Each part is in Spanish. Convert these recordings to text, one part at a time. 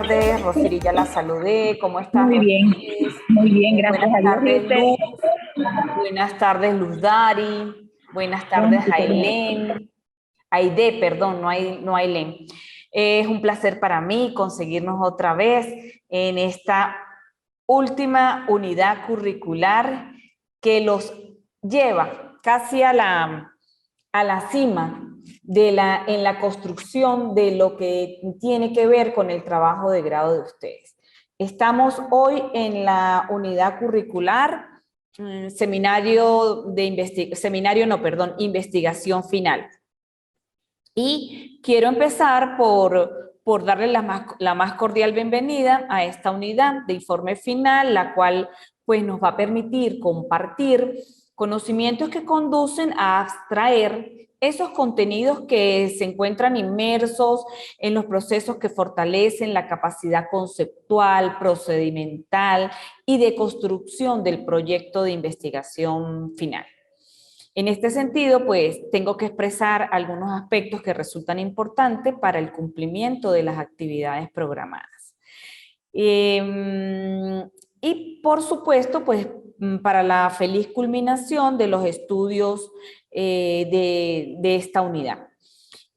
tardes, Rosiri, ya la saludé. ¿Cómo estás, Rosiri? Muy bien, gracias a Buenas Dios. ¿Y tardes, usted? Luz. Buenas tardes, Luz Dari. Buenas tardes, Ailén. Aide, perdón, no Ailén. Es un placer para mí conseguirnos otra vez en esta última unidad curricular que los lleva casi a la cima en la construcción de lo que tiene que ver con el trabajo de grado de ustedes. Estamos hoy en la unidad curricular, investigación final. Y quiero empezar por darle la más cordial bienvenida a esta unidad de informe final, la cual pues nos va a permitir compartir conocimientos que conducen a abstraer esos contenidos que se encuentran inmersos en los procesos que fortalecen la capacidad conceptual, procedimental y de construcción del proyecto de investigación final. En este sentido, pues, tengo que expresar algunos aspectos que resultan importantes para el cumplimiento de las actividades programadas. Y, por supuesto, pues, para la feliz culminación de los estudios de esta unidad.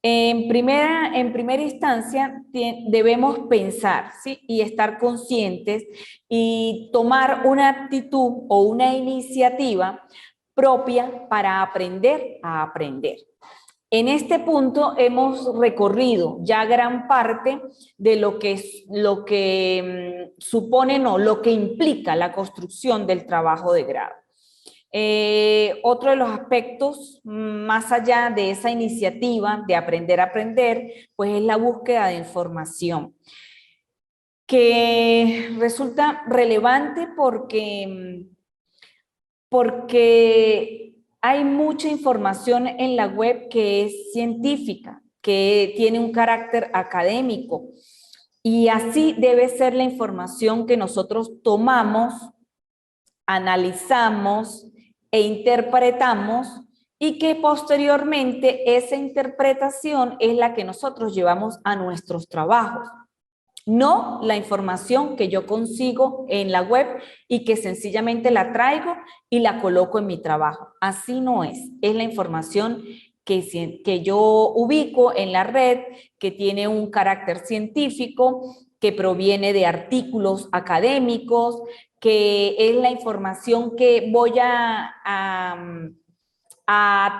En primera instancia, debemos pensar, ¿sí? Y estar conscientes y tomar una actitud o una iniciativa propia para aprender a aprender. En este punto hemos recorrido ya gran parte de lo que supone, lo que implica la construcción del trabajo de grado. Otro de los aspectos, más allá de esa iniciativa de aprender a aprender, pues es la búsqueda de información, que resulta relevante porque hay mucha información en la web que es científica, que tiene un carácter académico, y así debe ser la información que nosotros tomamos, analizamos e interpretamos, y que posteriormente esa interpretación es la que nosotros llevamos a nuestros trabajos. No la información que yo consigo en la web y que sencillamente la traigo y la coloco en mi trabajo. Así no es. Es la información que yo ubico en la red, que tiene un carácter científico, que proviene de artículos académicos, que es la información que voy a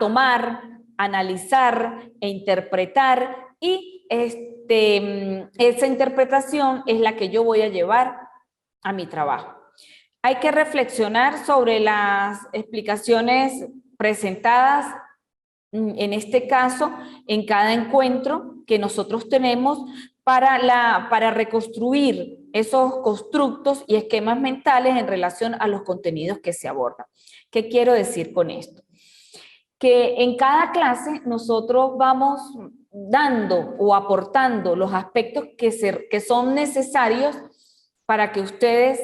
tomar, analizar e interpretar, y esa interpretación es la que yo voy a llevar a mi trabajo. Hay que reflexionar sobre las explicaciones presentadas, en este caso, en cada encuentro que nosotros tenemos para reconstruir esos constructos y esquemas mentales en relación a los contenidos que se abordan. ¿Qué quiero decir con esto? Que en cada clase nosotros vamos dando o aportando los aspectos que son necesarios para que ustedes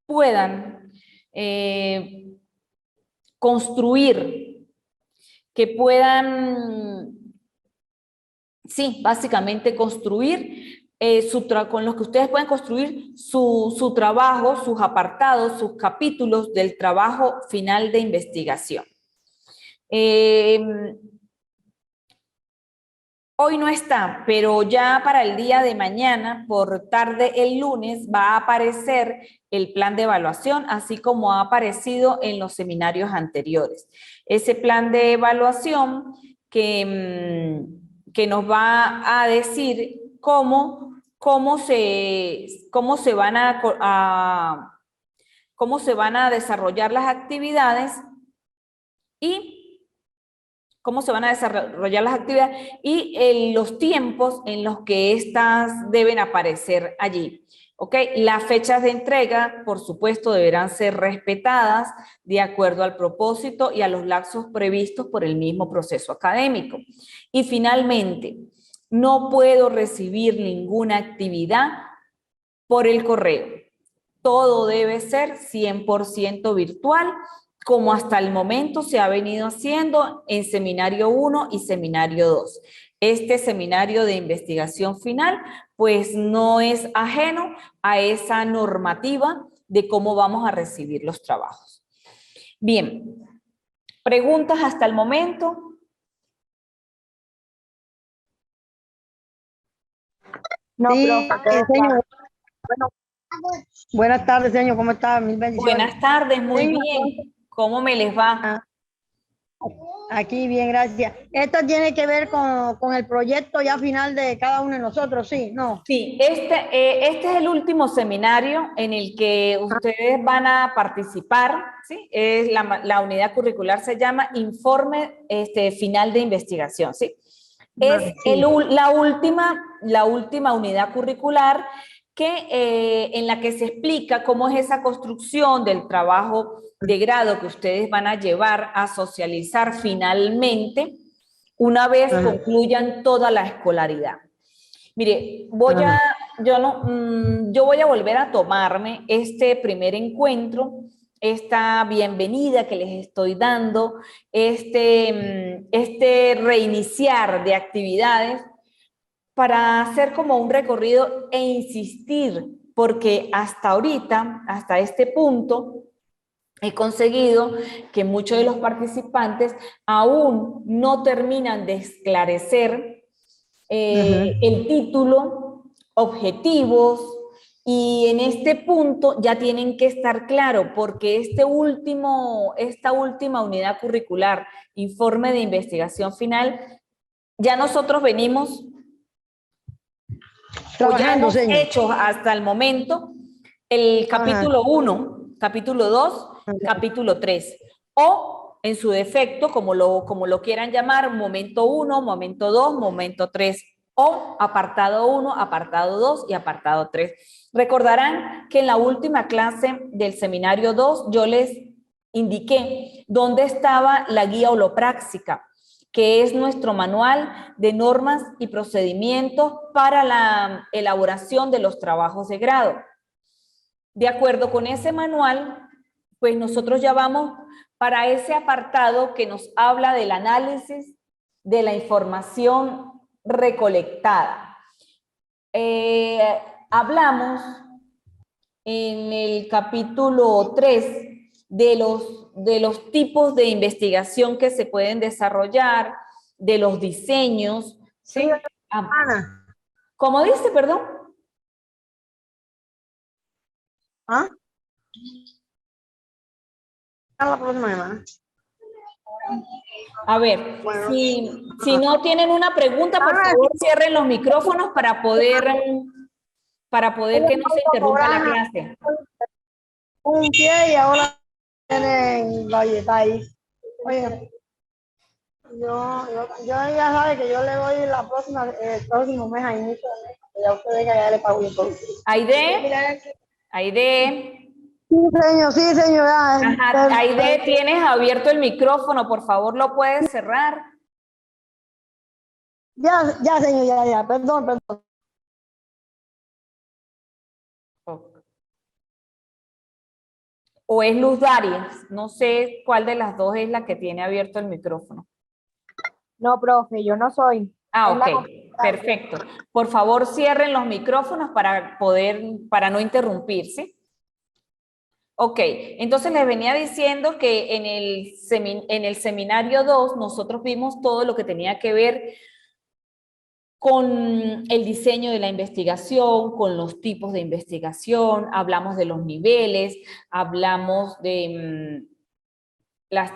puedan construir, que puedan, sí, básicamente construir, con los que ustedes puedan construir su trabajo, sus apartados, sus capítulos del trabajo final de investigación. Hoy no está, pero ya para el día de mañana, por tarde el lunes, va a aparecer el plan de evaluación, así como ha aparecido en los seminarios anteriores. Ese plan de evaluación que nos va a decir cómo se van a desarrollar las actividades y los tiempos en los que éstas deben aparecer allí. ¿Ok? Las fechas de entrega, por supuesto, deberán ser respetadas de acuerdo al propósito y a los lapsos previstos por el mismo proceso académico. Y finalmente, no puedo recibir ninguna actividad por el correo. Todo debe ser 100% virtual, como hasta el momento se ha venido haciendo en Seminario 1 y Seminario 2. Este seminario de investigación final, pues no es ajeno a esa normativa de cómo vamos a recibir los trabajos. Bien, ¿preguntas hasta el momento? No, Sí, profe, señor. Bueno, buenas tardes, señor. ¿Cómo está? Mil bendiciones. Buenas tardes, muy Señor, bien. ¿Cómo me les va? aquí bien, gracias. Esto tiene que ver con el proyecto ya final de cada uno de nosotros, ¿sí? ¿No? Sí, este es el último seminario en el que ustedes van a participar, ¿sí? Es la unidad curricular se llama Informe Final de Investigación, ¿sí? Es Sí. la última unidad curricular en la que se explica cómo es esa construcción del trabajo de grado que ustedes van a llevar a socializar finalmente una vez concluyan toda la escolaridad. Mire, yo voy a volver a tomarme este primer encuentro, esta bienvenida que les estoy dando, este reiniciar de actividades para hacer como un recorrido e insistir, porque hasta ahorita, hasta este punto, he conseguido que muchos de los participantes aún no terminan de esclarecer el título, objetivos, y en este punto ya tienen que estar claros, porque esta última unidad curricular, informe de investigación final, ya nosotros venimos, o ya Trabajando, hemos señor. hecho hasta el momento el capítulo 1, capítulo 2, capítulo 3, o en su defecto, como lo quieran llamar, momento 1, momento 2, momento 3, o apartado 1, apartado 2 y apartado 3. Recordarán que en la última clase del seminario 2 yo les indiqué dónde estaba la guía holopráctica, que es nuestro manual de normas y procedimientos para la elaboración de los trabajos de grado. De acuerdo con ese manual, pues nosotros ya vamos para ese apartado que nos habla del análisis de la información recolectada. Hablamos en el capítulo 3 de los tipos de investigación que se pueden desarrollar, de los diseños, ¿sí? Ana. ¿Cómo dice, perdón? ¿Ah? A la próxima semana. A ver, Bueno. si no tienen una pregunta, por favor cierren los micrófonos para poder que no se interrumpa la clase. Un pie y ahora tienen galleta ahí. Oye, yo ya sabe que yo le doy el próximo mes a inicio de mes. Ya usted ve que ya le pago yo todo. Aide. Sí, señora. Ajá, Aide, tienes abierto el micrófono, por favor, ¿lo puedes cerrar? Ya, señor, ya, perdón. ¿O es Luz Darias? No sé cuál de las dos es la que tiene abierto el micrófono. no, profe, yo no soy. Ah, Es la ok, perfecto. Por favor, cierren los micrófonos para no interrumpir, ¿sí? Ok, entonces les venía diciendo que en el seminario 2 nosotros vimos todo lo que tenía que ver con el diseño de la investigación, con los tipos de investigación, hablamos de los niveles, hablamos de las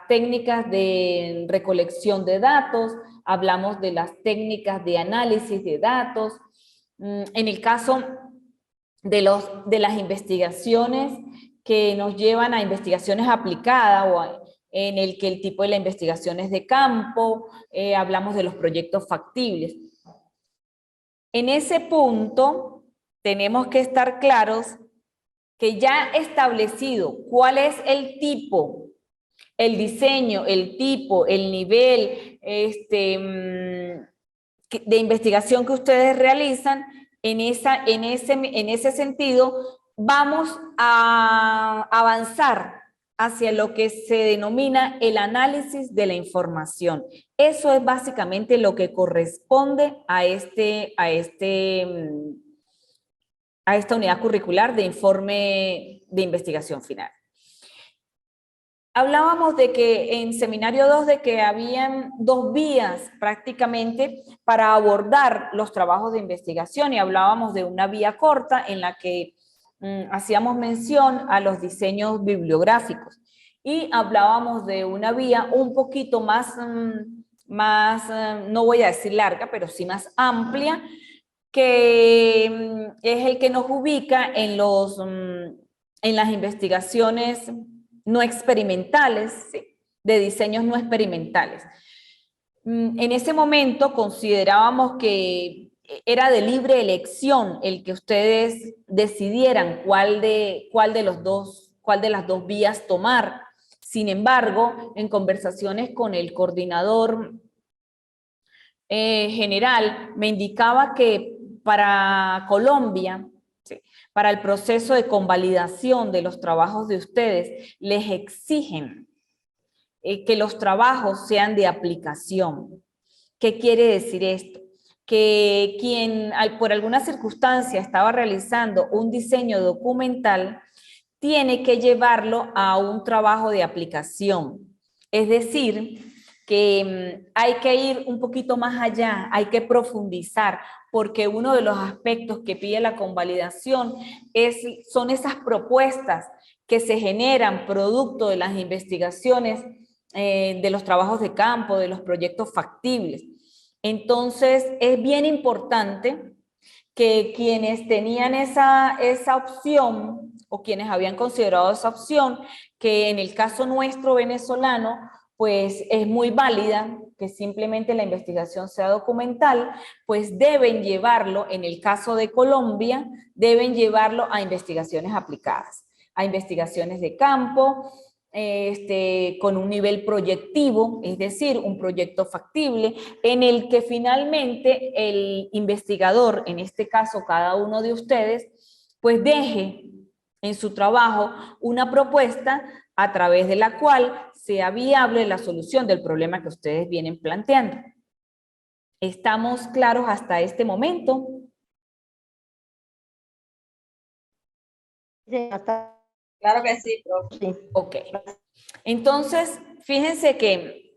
técnicas de recolección de datos, hablamos de las técnicas de análisis de datos. En el caso de las investigaciones que nos llevan a investigaciones aplicadas en el que el tipo de la investigación es de campo, hablamos de los proyectos factibles. En ese punto tenemos que estar claros que ya establecido cuál es el tipo, el diseño, el tipo, el nivel de investigación que ustedes realizan, en ese sentido, vamos a avanzar hacia lo que se denomina el análisis de la información. Eso es básicamente lo que corresponde a esta unidad curricular de informe de investigación final. Hablábamos de que en seminario 2 de que habían 2 vías prácticamente para abordar los trabajos de investigación, y hablábamos de una vía corta en la que hacíamos mención a los diseños bibliográficos, y hablábamos de una vía un poquito más, no voy a decir larga, pero sí más amplia, que es el que nos ubica en las investigaciones no experimentales, ¿sí? De diseños no experimentales. En ese momento considerábamos que era de libre elección el que ustedes decidieran cuál de las dos vías tomar. Sin embargo, en conversaciones con el coordinador general, me indicaba que para Colombia, ¿sí?, para el proceso de convalidación de los trabajos de ustedes, les exigen que los trabajos sean de aplicación. ¿Qué quiere decir esto? Que quien por alguna circunstancia estaba realizando un diseño documental tiene que llevarlo a un trabajo de aplicación. Es decir, que hay que ir un poquito más allá, hay que profundizar, porque uno de los aspectos que pide la convalidación son esas propuestas que se generan producto de las investigaciones, de los trabajos de campo, de los proyectos factibles. Entonces, es bien importante que quienes tenían esa opción, o quienes habían considerado esa opción, que en el caso nuestro venezolano, pues es muy válida, que simplemente la investigación sea documental, pues deben llevarlo, en el caso de Colombia, deben llevarlo a investigaciones aplicadas, a investigaciones de campo, con un nivel proyectivo, es decir, un proyecto factible, en el que finalmente el investigador, en este caso cada uno de ustedes, pues deje en su trabajo una propuesta a través de la cual sea viable la solución del problema que ustedes vienen planteando. ¿Estamos claros hasta este momento? Sí, hasta- Claro que sí, profe. sí. Ok. Entonces, fíjense que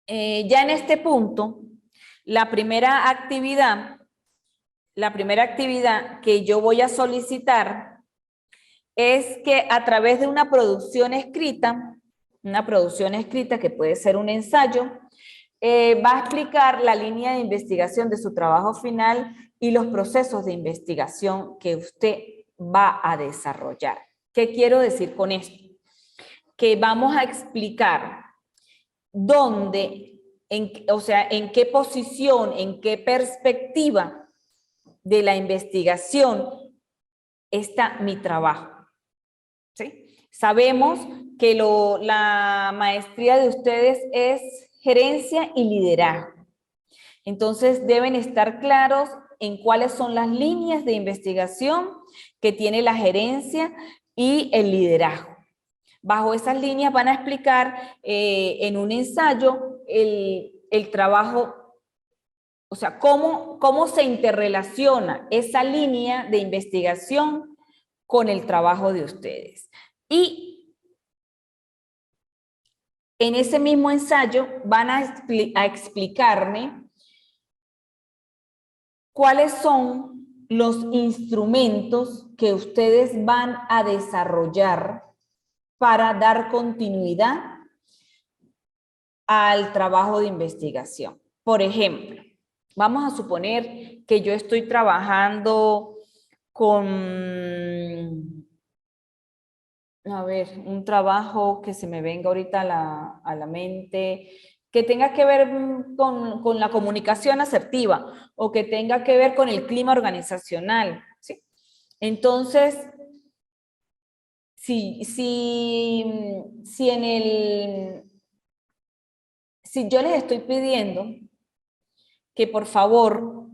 ya en este punto, la primera actividad que yo voy a solicitar es que a través de una producción escrita que puede ser un ensayo, va a explicar la línea de investigación de su trabajo final y los procesos de investigación que usted va a desarrollar. ¿Qué quiero decir con esto? Que vamos a explicar dónde, o sea, en qué posición, en qué perspectiva de la investigación está mi trabajo. ¿Sí? Sabemos que la maestría de ustedes es gerencia y liderazgo. Entonces deben estar claros en cuáles son las líneas de investigación que tiene la gerencia y el liderazgo. Bajo esas líneas van a explicar en un ensayo el trabajo, o sea, cómo se interrelaciona esa línea de investigación con el trabajo de ustedes. Y en ese mismo ensayo van a explicarme cuáles son los instrumentos que ustedes van a desarrollar para dar continuidad al trabajo de investigación. Por ejemplo, vamos a suponer que yo estoy trabajando con, a ver, un trabajo que se me venga ahorita a la mente, que tenga que ver con la comunicación asertiva o que tenga que ver con el clima organizacional, ¿sí? Entonces, si yo les estoy pidiendo que por favor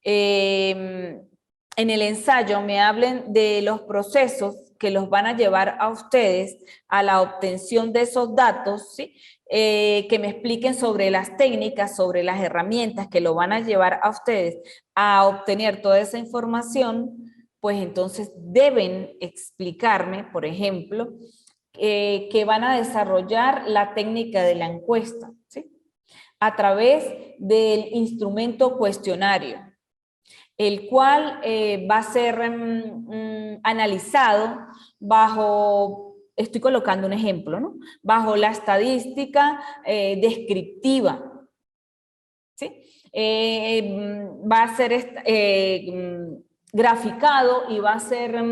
en el ensayo me hablen de los procesos que los van a llevar a ustedes a la obtención de esos datos, ¿sí? Que me expliquen sobre las técnicas, sobre las herramientas que lo van a llevar a ustedes a obtener toda esa información, pues entonces deben explicarme, por ejemplo, que van a desarrollar la técnica de la encuesta, ¿sí? A través del instrumento cuestionario, el cual va a ser analizado bajo, estoy colocando un ejemplo, ¿no? Bajo la estadística descriptiva, ¿sí? Va a ser graficado y va a ser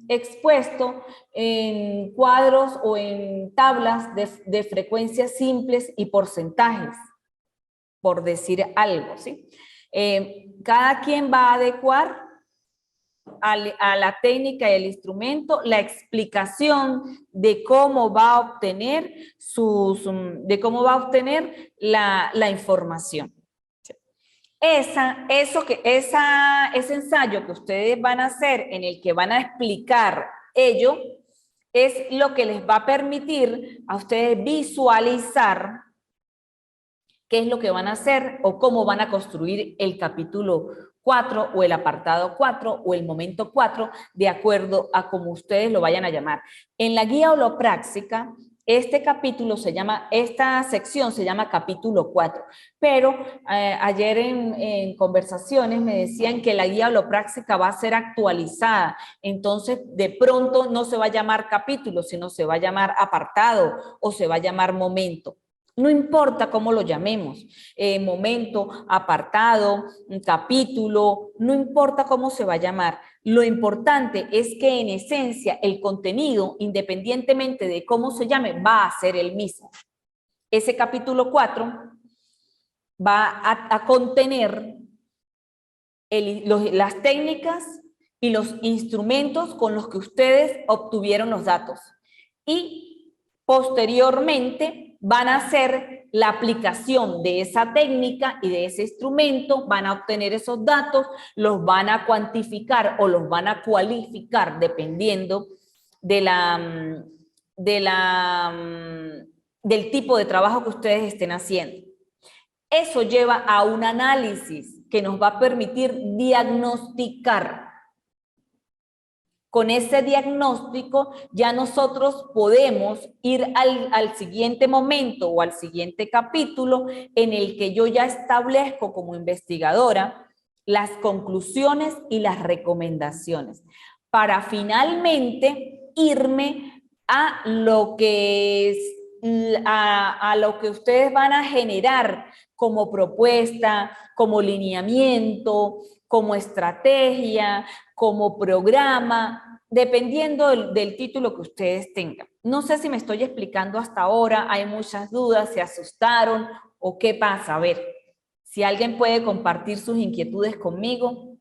expuesto en cuadros o en tablas de frecuencias simples y porcentajes, por decir algo, ¿sí? Cada quien va a adecuar a la técnica y el instrumento la explicación de cómo va a obtener la información. Ese ensayo que ustedes van a hacer, en el que van a explicar ello, es lo que les va a permitir a ustedes visualizar qué es lo que van a hacer o cómo van a construir el capítulo 4 o el apartado 4 o el momento 4, de acuerdo a como ustedes lo vayan a llamar. En la guía holopráctica, esta sección se llama capítulo 4, pero ayer en conversaciones me decían que la guía holopráctica va a ser actualizada, entonces de pronto no se va a llamar capítulo, sino se va a llamar apartado o se va a llamar momento. No importa cómo lo llamemos, momento, apartado, un capítulo, no importa cómo se va a llamar. Lo importante es que en esencia el contenido, independientemente de cómo se llame, va a ser el mismo. Ese capítulo 4 va a contener las técnicas y los instrumentos con los que ustedes obtuvieron los datos. Y posteriormente van a hacer la aplicación de esa técnica y de ese instrumento, van a obtener esos datos, los van a cuantificar o los van a cualificar dependiendo del tipo de trabajo que ustedes estén haciendo. Eso lleva a un análisis que nos va a permitir diagnosticar. Con ese diagnóstico ya nosotros podemos ir al siguiente momento o al siguiente capítulo en el que yo ya establezco como investigadora las conclusiones y las recomendaciones para finalmente irme a lo que ustedes van a generar como propuesta, como lineamiento, como estrategia, como programa, dependiendo del título que ustedes tengan. No sé si me estoy explicando hasta ahora, hay muchas dudas, se asustaron o qué pasa. A ver, si alguien puede compartir sus inquietudes conmigo.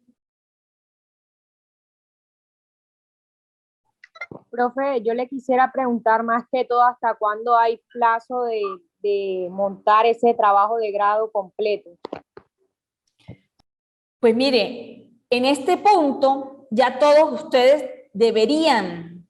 Profe, yo le quisiera preguntar más que todo hasta cuándo hay plazo de montar ese trabajo de grado completo. Pues mire, en este punto ya todos ustedes deberían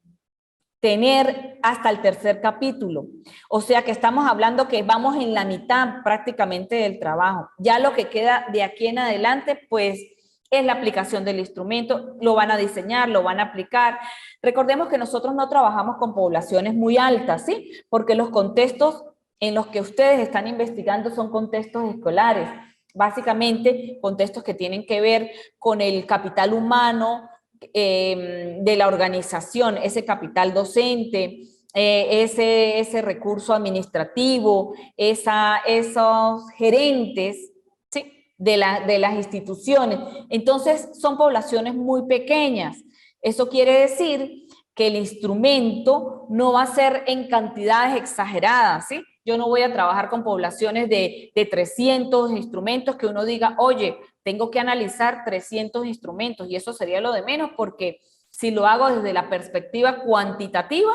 tener hasta el tercer capítulo. O sea que estamos hablando que vamos en la mitad prácticamente del trabajo. Ya lo que queda de aquí en adelante, pues, es la aplicación del instrumento. Lo van a diseñar, lo van a aplicar. Recordemos que nosotros no trabajamos con poblaciones muy altas, ¿sí? Porque los contextos en los que ustedes están investigando son contextos escolares. Básicamente, contextos que tienen que ver con el capital humano de la organización, ese capital docente, ese recurso administrativo, esos gerentes, ¿sí? de las instituciones. Entonces, son poblaciones muy pequeñas. Eso quiere decir que el instrumento no va a ser en cantidades exageradas, ¿sí? Yo no voy a trabajar con poblaciones de 300 instrumentos que uno diga, oye, tengo que analizar 300 instrumentos, y eso sería lo de menos, porque si lo hago desde la perspectiva cuantitativa,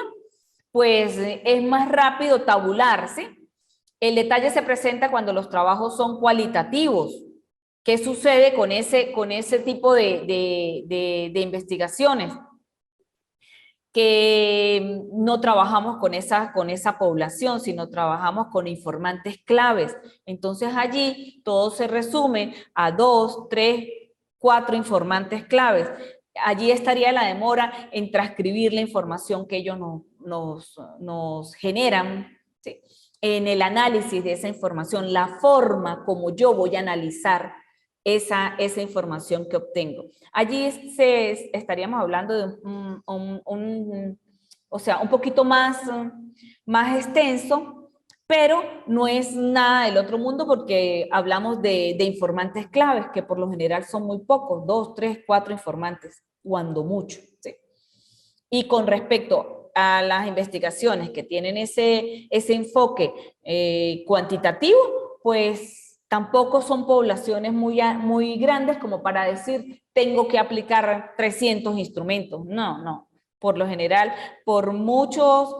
pues es más rápido tabular, ¿sí? El detalle se presenta cuando los trabajos son cualitativos. ¿Qué sucede con ese tipo de investigaciones? que no trabajamos con esa población, sino trabajamos con informantes claves. Entonces allí todo se resume a 2, 3, 4 informantes claves. Allí estaría la demora en transcribir la información que ellos nos generan, ¿sí? En el análisis de esa información, la forma como yo voy a analizar esa información que obtengo. Allí estaríamos hablando de o sea, un poquito más extenso, pero no es nada del otro mundo porque hablamos de informantes claves, que por lo general son muy pocos, 2, 3, 4 informantes, cuando mucho, ¿sí? Y con respecto a las investigaciones que tienen ese enfoque cuantitativo, pues tampoco son poblaciones muy grandes como para decir, tengo que aplicar 300 instrumentos. No, no. Por lo general, por muchos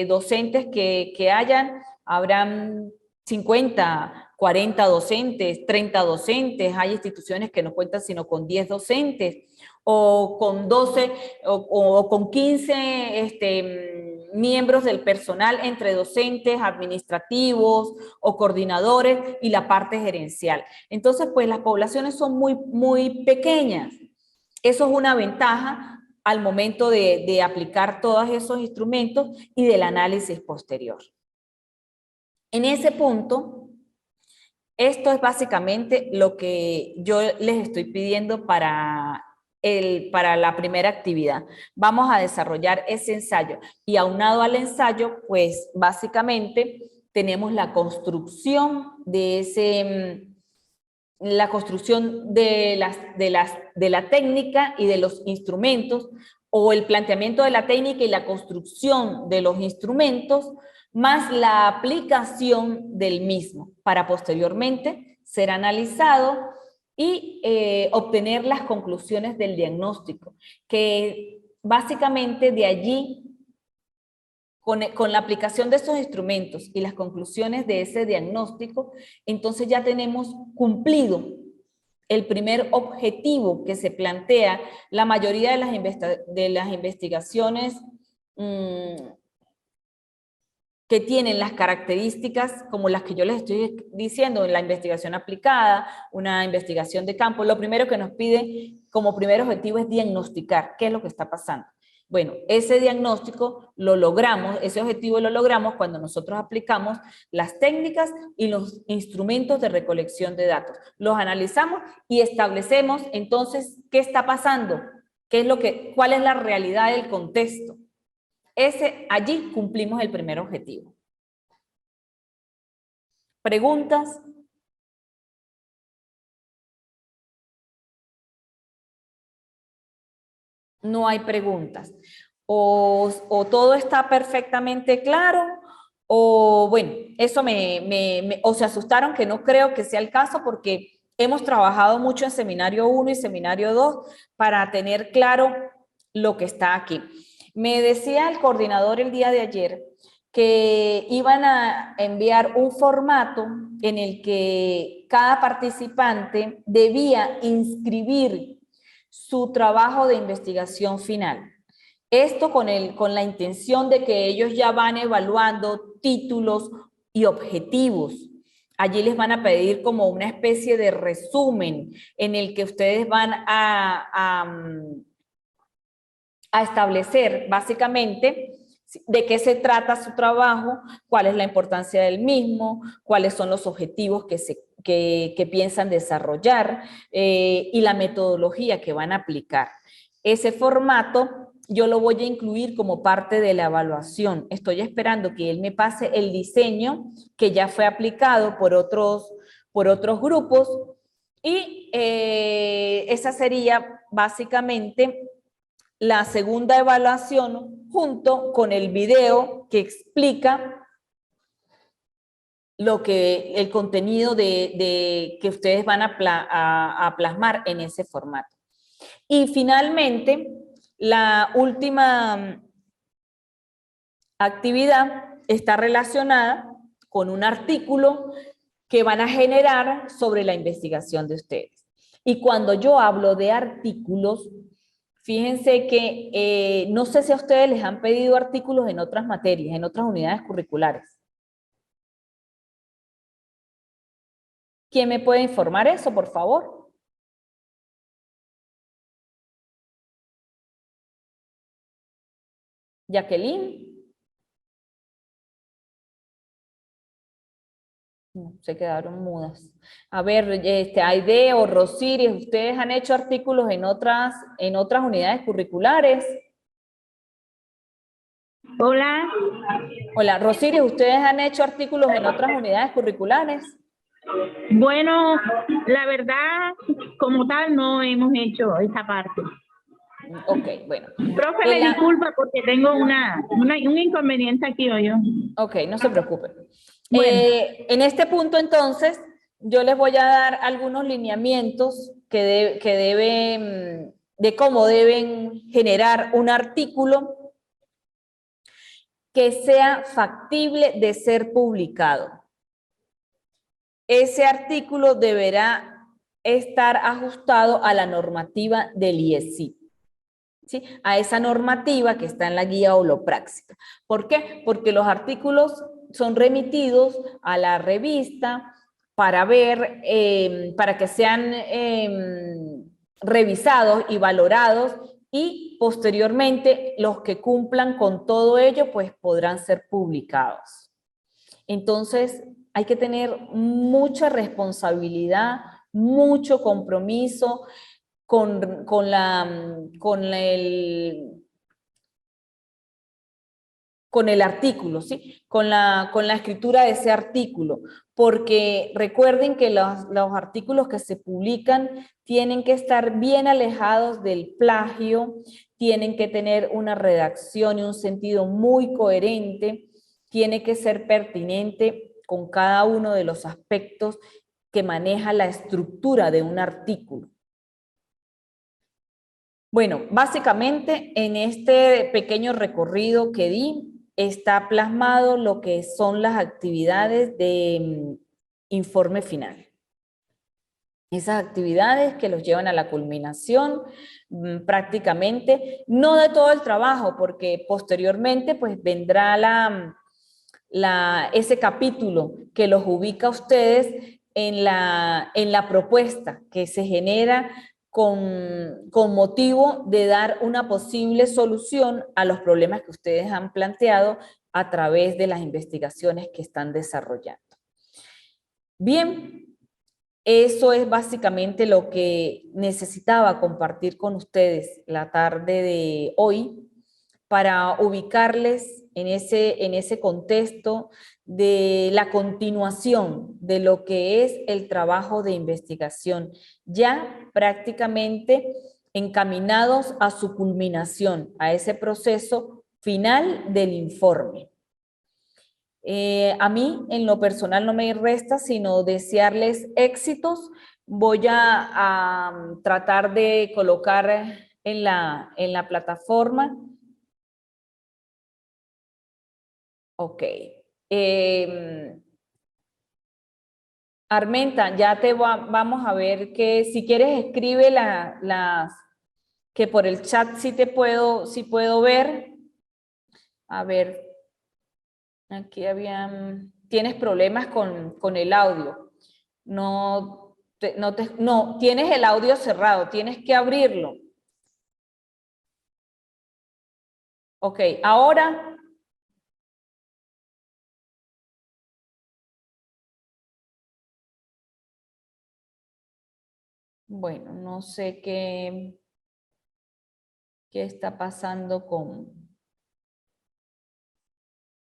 docentes que hayan, habrán 50, 40 docentes, 30 docentes. Hay instituciones que no cuentan sino con 10 docentes, o con 12, o con 15 miembros del personal, entre docentes, administrativos o coordinadores y la parte gerencial. Entonces, pues las poblaciones son muy pequeñas. Eso es una ventaja al momento de aplicar todos esos instrumentos y del análisis posterior. En ese punto, esto es básicamente lo que yo les estoy pidiendo para la primera actividad. Vamos a desarrollar ese ensayo y aunado al ensayo, pues básicamente tenemos la construcción de la técnica y de los instrumentos, o el planteamiento de la técnica y la construcción de los instrumentos, más la aplicación del mismo, para posteriormente ser analizado y obtener las conclusiones del diagnóstico, que básicamente de allí, con la aplicación de esos instrumentos y las conclusiones de ese diagnóstico, entonces ya tenemos cumplido el primer objetivo que se plantea la mayoría de las investigaciones que tienen las características como las que yo les estoy diciendo, en la investigación aplicada, una investigación de campo. Lo primero que nos pide como primer objetivo es diagnosticar qué es lo que está pasando. Bueno, ese diagnóstico lo logramos, ese objetivo lo logramos cuando nosotros aplicamos las técnicas y los instrumentos de recolección de datos. Los analizamos y establecemos entonces qué está pasando, cuál es la realidad del contexto. Allí cumplimos el primer objetivo. ¿Preguntas? No hay preguntas. O todo está perfectamente claro, o bueno, eso o se asustaron, que no creo que sea el caso, porque hemos trabajado mucho en seminario 1 y seminario 2 para tener claro lo que está aquí. Me decía el coordinador el día de ayer que iban a enviar un formato en el que cada participante debía inscribir su trabajo de investigación final. Esto con la intención de que ellos ya van evaluando títulos y objetivos. Allí les van a pedir como una especie de resumen en el que ustedes van a establecer básicamente de qué se trata su trabajo, cuál es la importancia del mismo, cuáles son los objetivos que piensan desarrollar y la metodología que van a aplicar. Ese formato yo lo voy a incluir como parte de la evaluación. Estoy esperando que él me pase el diseño que ya fue aplicado por otros grupos y esa sería básicamente la segunda evaluación, junto con el video que explica el contenido que ustedes van a plasmar en ese formato. Y finalmente, la última actividad está relacionada con un artículo que van a generar sobre la investigación de ustedes. Y cuando yo hablo de artículos, Fíjense que no sé si a ustedes les han pedido artículos en otras materias, en otras unidades curriculares. ¿Quién me puede informar eso, por favor? Jacqueline. No, se quedaron mudas. A ver, Aide o Rosiris, ¿ustedes han hecho artículos en otras unidades curriculares? Hola, Hola, Rosiris, ¿ustedes han hecho artículos en otras unidades curriculares? bueno, la verdad, como tal, no hemos hecho esa parte. Ok, bueno. Profe, me disculpa porque tengo un inconveniente aquí hoy. Ok, no se preocupen. Bueno. En este punto, entonces, yo les voy a dar algunos lineamientos de cómo deben generar un artículo que sea factible de ser publicado. Ese artículo deberá estar ajustado a la normativa del IESIP, ¿sí? A esa normativa que está en la guía holopráctica. ¿Por qué? Porque los artículos son remitidos a la revista para ver, para que sean revisados y valorados, y posteriormente los que cumplan con todo ello pues podrán ser publicados. Entonces hay que tener mucha responsabilidad, mucho compromiso con el artículo, ¿sí? Con la escritura de ese artículo, porque recuerden que los artículos que se publican tienen que estar bien alejados del plagio, tienen que tener una redacción y un sentido muy coherente, tiene que ser pertinente con cada uno de los aspectos que maneja la estructura de un artículo. Bueno, básicamente en este pequeño recorrido que di, está plasmado lo que son las actividades de informe final. Esas actividades que los llevan a la culminación, prácticamente, no de todo el trabajo, porque posteriormente pues vendrá ese capítulo que los ubica a ustedes en la propuesta que se genera con motivo de dar una posible solución a los problemas que ustedes han planteado a través de las investigaciones que están desarrollando. Bien, eso es básicamente lo que necesitaba compartir con ustedes la tarde de hoy para ubicarles en ese contexto de la continuación de lo que es el trabajo de investigación, ya prácticamente encaminados a su culminación, a ese proceso final del informe. A mí, en lo personal, no me resta sino desearles éxitos. Voy a tratar de colocar en la plataforma. Ok. Armenta, ya vamos a ver que si quieres escribe que por el chat sí puedo ver. A ver, aquí tienes problemas con el audio. No, tienes el audio cerrado, tienes que abrirlo. Ok, ahora. Bueno, no sé qué está pasando con...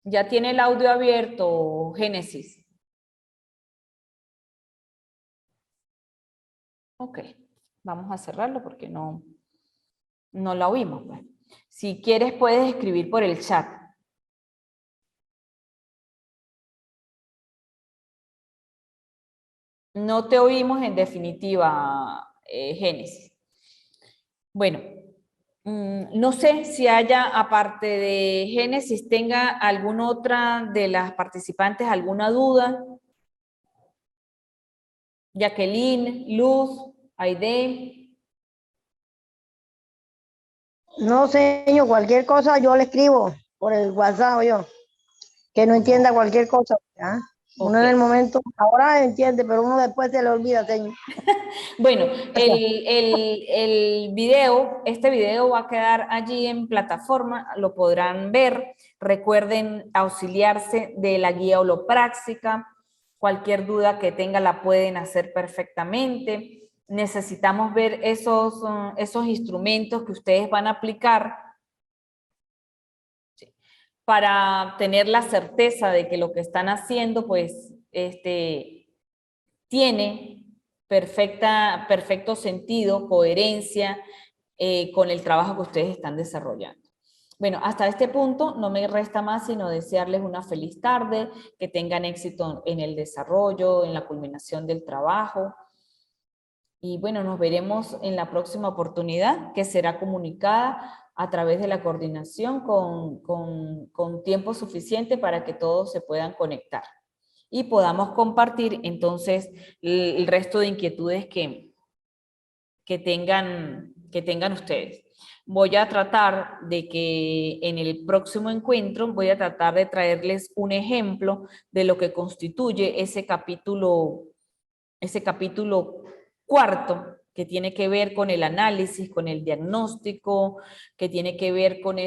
¿Ya tiene el audio abierto, Génesis? Ok, vamos a cerrarlo porque no la oímos. Pues. Si quieres puedes escribir por el chat. No te oímos en definitiva, Génesis. Bueno, no sé si haya, aparte de Génesis, tenga alguna otra de las participantes alguna duda. Jacqueline, Luz, Aide. No, señor, cualquier cosa yo le escribo por el WhatsApp yo, que no entienda cualquier cosa. ¿Ah? Uno Ok. en el momento, ahora entiende, pero uno después se le olvida, señor. Bueno, Gracias. el video, este video va a quedar allí en plataforma, lo podrán ver. Recuerden auxiliarse de la guía holopráctica. Cualquier duda que tenga la pueden hacer perfectamente. Necesitamos ver esos instrumentos que ustedes van a aplicar para tener la certeza de que lo que están haciendo, pues, tiene perfecto sentido, coherencia con el trabajo que ustedes están desarrollando. Bueno, hasta este punto no me resta más sino desearles una feliz tarde, que tengan éxito en el desarrollo, en la culminación del trabajo. Y bueno, nos veremos en la próxima oportunidad, que será comunicada a través de la coordinación con tiempo suficiente para que todos se puedan conectar y podamos compartir entonces el resto de inquietudes que tengan ustedes. Voy a tratar de que en el próximo encuentro voy a tratar de traerles un ejemplo de lo que constituye ese capítulo cuarto, que tiene que ver con el análisis, con el diagnóstico, que tiene que ver con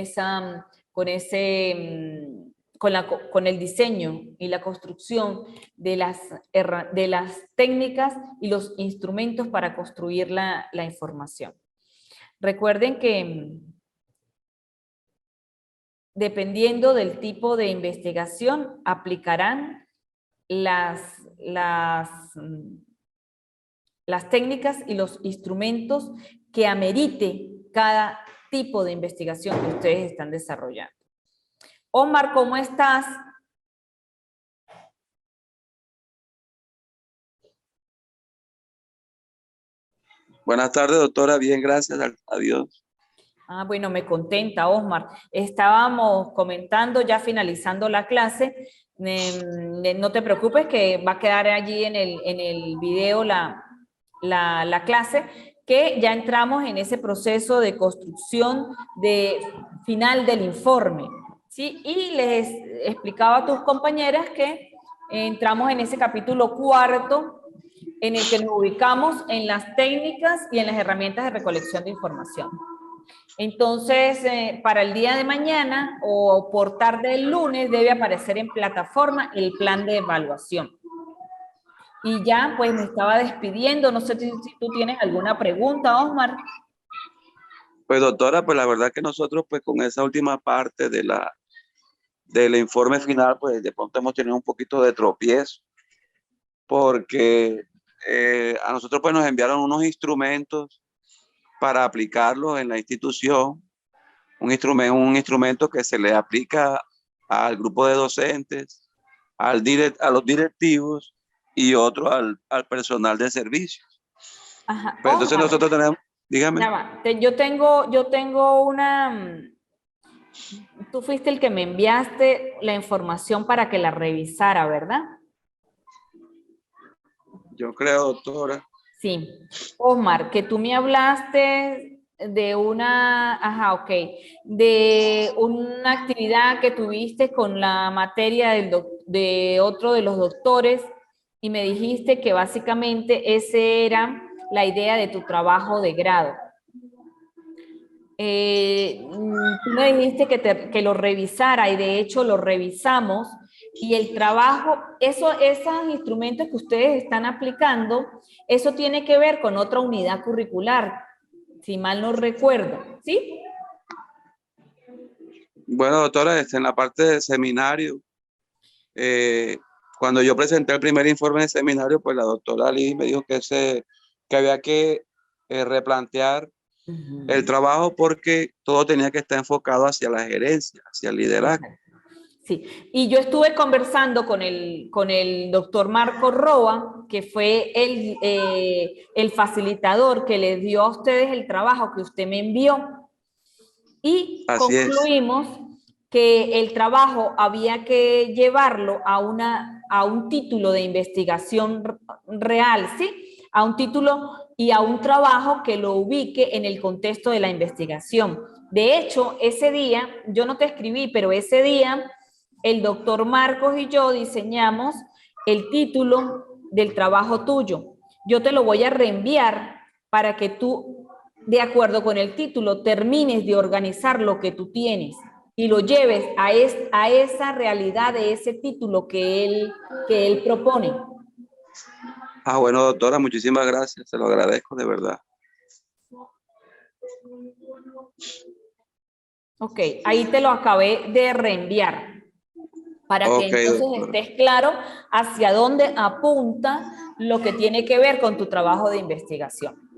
con el diseño y la construcción de las técnicas y los instrumentos para construir la información. Recuerden que dependiendo del tipo de investigación, aplicarán las técnicas y los instrumentos que amerite cada tipo de investigación que ustedes están desarrollando. Omar, ¿cómo estás? Buenas tardes, doctora. Bien, gracias a Dios. Ah, bueno, me contenta, Osmar. Estábamos comentando, ya finalizando la clase. No te preocupes que va a quedar allí en el video la clase, que ya entramos en ese proceso de construcción final del informe, ¿sí? Y les explicaba a tus compañeras que entramos en ese capítulo cuarto, en el que nos ubicamos en las técnicas y en las herramientas de recolección de información. Entonces, para el día de mañana o por tarde del lunes debe aparecer en plataforma el plan de evaluación. Y ya, pues me estaba despidiendo. No sé si tú tienes alguna pregunta, Osmar. Pues doctora, pues la verdad que nosotros pues con esa última parte del informe final, pues de pronto hemos tenido un poquito de tropiezo, porque a nosotros pues nos enviaron unos instrumentos para aplicarlos en la institución, un instrumento que se le aplica al grupo de docentes, a los directivos y otro al personal de servicio. Ajá. Pues entonces Osmar, nosotros tenemos, dígame. ya va. Yo tengo una... Tú fuiste el que me enviaste la información para que la revisara, ¿verdad? Yo creo, doctora. Sí. Osmar, que tú me hablaste de de una actividad que tuviste con la materia de otro de los doctores y me dijiste que básicamente esa era la idea de tu trabajo de grado. Tú me dijiste que lo revisara y de hecho lo revisamos y el trabajo, esos instrumentos que ustedes están aplicando, eso tiene que ver con otra unidad curricular, si mal no recuerdo, ¿sí? Bueno, doctora, en la parte de seminario, cuando yo presenté el primer informe de seminario, pues la doctora Liz me dijo que había que replantear el trabajo porque todo tenía que estar enfocado hacia la gerencia, hacia el liderazgo. Sí, y yo estuve conversando con el doctor Marco Roa, que fue el facilitador que les dio a ustedes el trabajo que usted me envió. Y Así concluimos que el trabajo había que llevarlo a un título de investigación real, ¿sí? A un título y a un trabajo que lo ubique en el contexto de la investigación. De hecho, ese día, yo no te escribí, pero ese día el doctor Marcos y yo diseñamos el título del trabajo tuyo. Yo te lo voy a reenviar para que tú, de acuerdo con el título, termines de organizar lo que tú tienes y lo lleves a esa realidad de ese título que él propone. Ah, bueno, doctora, muchísimas gracias. Se lo agradezco de verdad. Ok, ahí te lo acabé de reenviar para que entonces doctora. estés claro hacia dónde apunta lo que tiene que ver con tu trabajo de investigación.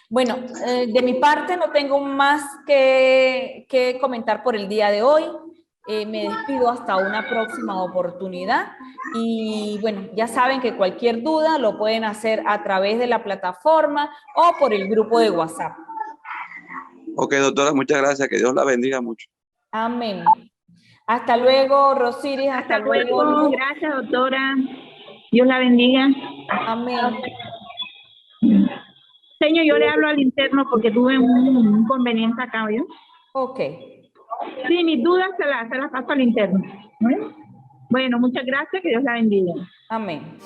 Bueno, de mi parte no tengo más que comentar por el día de hoy. Me despido hasta una próxima oportunidad y bueno, ya saben que cualquier duda lo pueden hacer a través de la plataforma o por el grupo de WhatsApp. Ok, doctora, muchas gracias. Que Dios la bendiga mucho. Amén. Hasta luego, Rosiris. Hasta luego, Luz. Gracias, doctora. Dios la bendiga. Amén. Señor, yo le hablo al interno porque tuve un inconveniente acá, ¿vio? Ok. Sí, mis dudas se las paso al interno. Bueno, muchas gracias. Que Dios la bendiga. Amén.